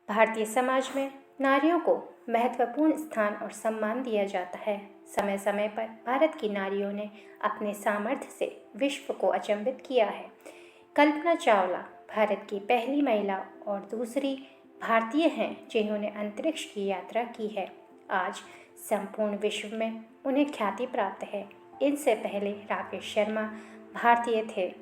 भारतीय समाज में नारियों को महत्वपूर्ण स्थान और सम्मान दिया जाता है। समय समय पर भारत की नारियों ने अपने सामर्थ्य से विश्व को अचंभित किया है। कल्पना चावला भारत की पहली महिला और दूसरी भारतीय हैं जिन्होंने अंतरिक्ष की यात्रा की है। आज संपूर्ण विश्व में उन्हें ख्याति प्राप्त है। इनसे पहले राकेश शर्मा भारतीय थे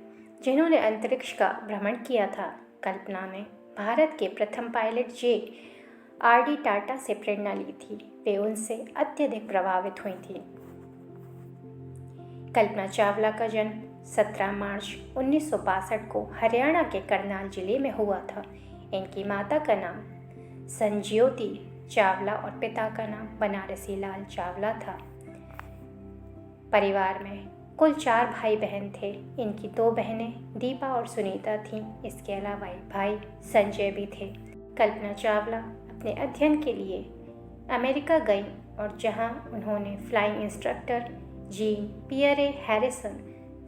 जिन्होंने अंतरिक्ष का भ्रमण किया था। कल्पना ने भारत के प्रथम पायलट जे.आर.डी. टाटा से प्रेरणा ली थी। वे उनसे अत्यधिक प्रभावित हुई थीं। कल्पना चावला का जन्म 17 मार्च 1962 को हरियाणा के करनाल जिले में हुआ था। इनकी माता का नाम संज्योति चावला और पिता का नाम बनारसी लाल चावला था। परिवार में कुल 4 भाई बहन थे। इनकी 2 बहनें दीपा और सुनीता थीं। इसके अलावा एक भाई संजय भी थे। कल्पना चावला अपने अध्ययन के लिए अमेरिका गई और जहां उन्होंने flying instructor Jean Pierre Harrison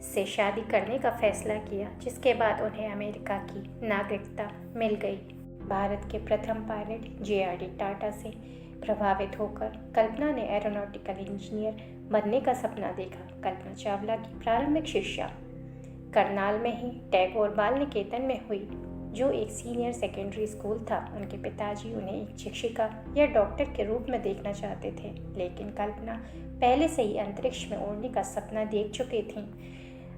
से शादी करने का फैसला किया, जिसके बाद उन्हें अमेरिका की नागरिकता मिल गई। भारत के प्रथम पायलट जे.आर.डी. टाटा से प्रभावित होकर कल्पना ने एरोनॉटिकल इंजीनियर बनने का सपना देखा। कल्पना चावला की प्रारंभिक शिक्षा करनाल में ही टैगोर बाल निकेतन में हुई, जो एक सीनियर सेकेंडरी स्कूल था। उनके पिताजी उन्हें एक शिक्षिका या डॉक्टर के रूप में देखना चाहते थे, लेकिन कल्पना पहले से ही अंतरिक्ष में उड़ने का सपना देख चुकी थीं।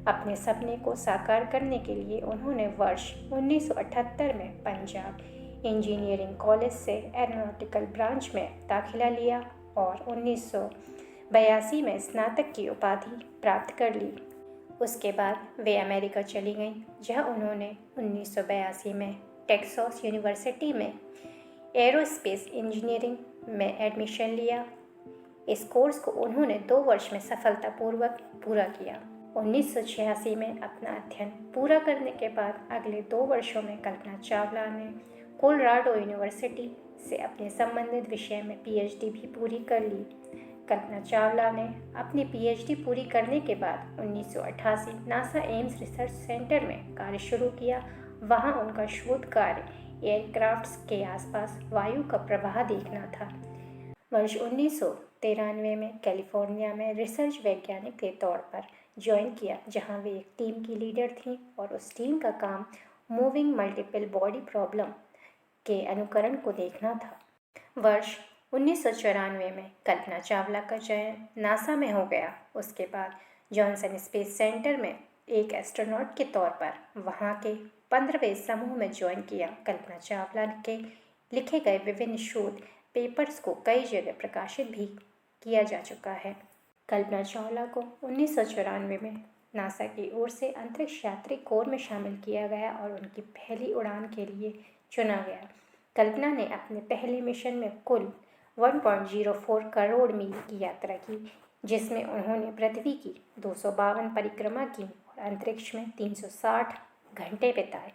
अपने सपने को साकार करने के लिए उन्होंने वर्ष 1978 में पंजाब इंजीनियरिंग कॉलेज से एरोनॉटिकल ब्रांच में दाखिला लिया और 1982 में स्नातक की उपाधि प्राप्त कर ली। उसके बाद वे अमेरिका चली गईं, जहां उन्होंने 1982 में टेक्सास यूनिवर्सिटी में एरोस्पेस इंजीनियरिंग में एडमिशन लिया। इस कोर्स को उन्होंने 2 वर्ष में सफलतापूर्वक पूरा किया। 1986 में अपना अध्ययन पूरा करने के बाद अगले 2 वर्षों में कल्पना चावला ने कोलोराडो यूनिवर्सिटी से अपने संबंधित विषय में पीएचडी भी पूरी कर ली। कल्पना चावला ने अपनी पीएचडी पूरी करने के बाद 1988 नासा एम्स रिसर्च सेंटर में कार्य शुरू किया। वहां उनका शोध कार्य एयरक्राफ्ट्स के आसपास वायु का प्रवाह देखना था। वर्ष 1993 में कैलिफोर्निया में रिसर्च वैज्ञानिक के तौर पर ज्वाइन किया, जहां वे एक टीम की लीडर थीं और उस टीम का काम मूविंग मल्टीपल बॉडी प्रॉब्लम के अनुकरण को देखना था। वर्ष 1994 में कल्पना चावला का चयन नासा में हो गया। उसके बाद जॉनसन स्पेस सेंटर में एक एस्ट्रोनॉट के तौर पर वहां के 15वें समूह में ज्वाइन किया। कल्पना चावला के लिखे गए विभिन्न शोध पेपर्स को कई जगह प्रकाशित भी किया जा चुका है। कल्पना चावला को 1994 में नासा की ओर से अंतरिक्ष यात्री कोर में शामिल किया गया और उनकी पहली उड़ान के लिए चुना गया। कल्पना ने अपने पहले मिशन में कुल 1.04 करोड़ मील की यात्रा की, जिसमें उन्होंने पृथ्वी की 252 परिक्रमा की और अंतरिक्ष में 360 घंटे बिताए।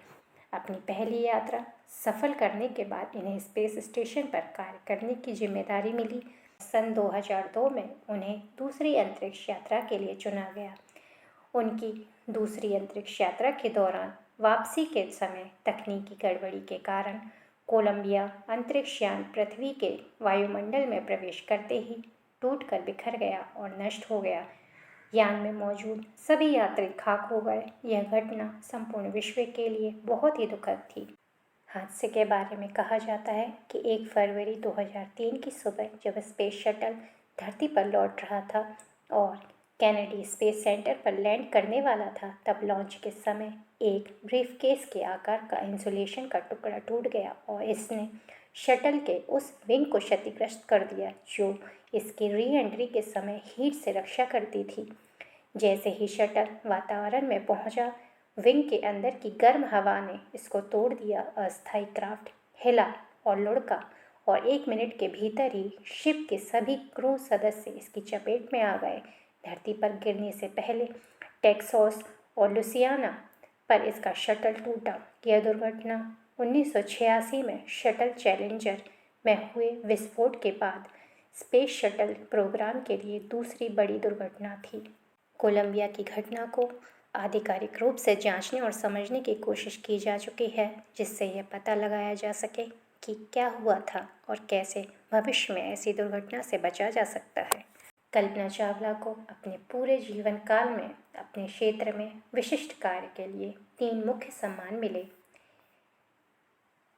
अपनी पहली यात्रा सफल करने के बाद इन्हें स्पेस स्टेशन पर कार्य करने की जिम्मेदारी मिली। सन 2002 में उन्हें दूसरी अंतरिक्ष यात्रा के लिए चुना गया। उनकी दूसरी अंतरिक्ष यात्रा के दौरान वापसी के समय तकनीकी गड़बड़ी के कारण कोलंबिया अंतरिक्ष यान पृथ्वी के वायुमंडल में प्रवेश करते ही टूटकर बिखर गया और नष्ट हो गया। यान में मौजूद सभी यात्री खाक हो गए। यह घटना संपूर्ण विश्व के लिए बहुत ही दुखद थी। हादसे के बारे में कहा जाता है कि 1 फरवरी 2003 की सुबह जब स्पेस शटल धरती पर लौट रहा था और कैनेडी स्पेस सेंटर पर लैंड करने वाला था, तब लॉन्च के समय एक ब्रीफकेस के आकार का इंसुलेशन का टुकड़ा टूट गया और इसने शटल के उस विंग को क्षतिग्रस्त कर दिया जो इसकी री एंट्री के समय हीट से रक्षा करती थी। जैसे ही शटल वातावरण में पहुंचा, विंग के अंदर की गर्म हवा ने इसको तोड़ दिया। अस्थायी क्राफ्ट हिला और लुढ़का और 1 मिनट के भीतर ही शिप के सभी क्रू सदस्य इसकी चपेट में आ गए। धरती पर गिरने से पहले टेक्सास और लुसियाना पर इसका शटल टूटा। यह दुर्घटना 1986 में शटल चैलेंजर में हुए विस्फोट के बाद स्पेस शटल प्रोग्राम के लिए दूसरी बड़ी दुर्घटना थी। कोलंबिया की घटना को आधिकारिक रूप से जांचने और समझने की कोशिश की जा चुकी है, जिससे यह पता लगाया जा सके कि क्या हुआ था और कैसे भविष्य में ऐसी दुर्घटना से बचा जा सकता है। कल्पना चावला को अपने पूरे जीवन काल में अपने क्षेत्र में विशिष्ट कार्य के लिए 3 मुख्य सम्मान मिले।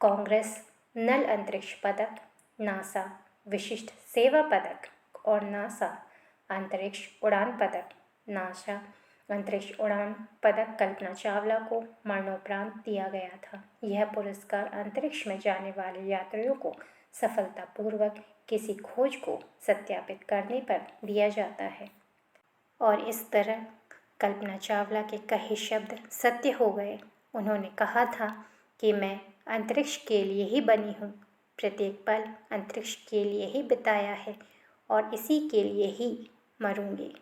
कांग्रेस नल अंतरिक्ष पदक, नासा विशिष्ट सेवा पदक और नासा अंतरिक्ष उड़ान पदक। नासा अंतरिक्ष उड़ान पदक कल्पना चावला को मरणोपरांत दिया गया था। यह पुरस्कार अंतरिक्ष में जाने वाले यात्रियों को सफलतापूर्वक किसी खोज को सत्यापित करने पर दिया जाता है। और इस तरह कल्पना चावला के कहे शब्द सत्य हो गए। उन्होंने कहा था कि मैं अंतरिक्ष के लिए ही बनी हूँ, प्रत्येक पल अंतरिक्ष के लिए ही बिताया है और इसी के लिए ही मरूंगी।